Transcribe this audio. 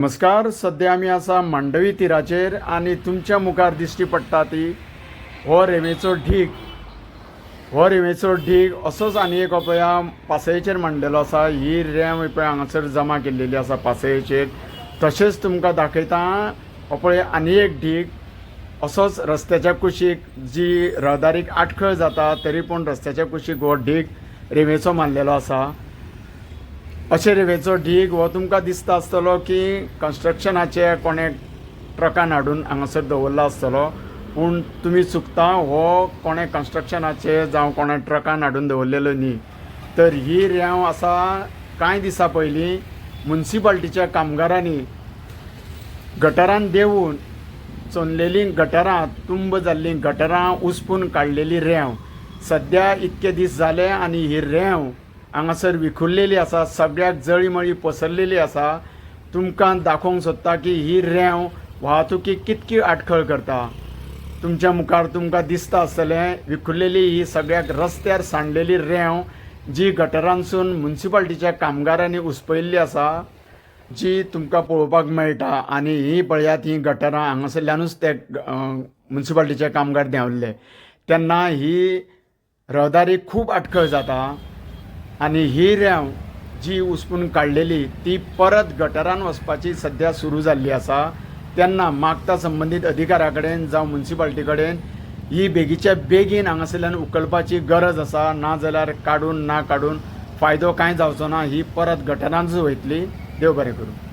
नमस्कार. सध्या आमी आसा मांडवी तीराचेर आनी तुमच्या मुखार दिश्टी पडटा ती हो रेंवेचो ढीग असोच आनी एक पळया पासयेचेर मांडलेलो आसा. ही रेंव पळय हांगासर जमा केल्लेली आसा पासयेचेर. तशेंच तुमकां दाखयता हो पळय आनी एक ढीग असोच रस्त्याच्या कुशीक जी रहदारीक आडखळ जाता तरी पूण रस्त्याच्या कुशीक हो ढीग रेंवेचो मारलेलो आसा. अशे रेंवेचो ढीग हो तुमकां दिसता आसतलो की कन्स्ट्रक्शनाचे कोणे ट्रकान हाडून हांगासर दवरला आसतलो, पूण तुमी चुकता. हो कोणे कन्स्ट्रक्शनाचे जावं कोणे ट्रकान हाडून दवरलेलो न्ही, तर ही रेंव आसा कांय दिसा पयलीं मुन्सिपाल्टीच्या कामगारांनी गटारान देवून चोनलेली गटारां, तुंब जाल्लीं गटारां उसपून काडलेली रेंव. सद्या इतके दीस जाले आनी ही रेंव हांगासर विखुरलेली आसा, सगळ्याक जळीमळी पसरलेली आसा. तुमकां दाखोवंक सोदता की ही रेंव वाहतुकीक कितकी आडखळ करता. तुमच्या मुखार तुमकां दिसता आसतलें विखुरलेली ही सगळ्याक रस्त्यार सांडलेली रेंव जी गटारांसून मुन्सिपाल्टीच्या कामगारांनी उसपयल्ली आसा, जी तुमकां पळोवपाक मेळटा. आनी ही पळयात, ही गटारां हांगासरल्यानूच ते मुन्सिपाल्टीचे कामगार देंवल्ले तेन्ना ही रहदारी खूब आडखळ जाता. आनी ही रेंव जी उसपून काडलेली ती परत गटारान वचपाची सद्या सुरू जाल्ली आसा. तेन्ना मागता संबंदीत अधिकाऱ्या कडेन जावं मुन्सिपाल्टी कडेन ही बेगीच्या बेगीन हांगासरल्यान उखलपाची गरज आसा. ना जाल्यार काडून फायदो कांय जावचो ना. ही परत गटारांतूच वयतली. देव बरें करूं.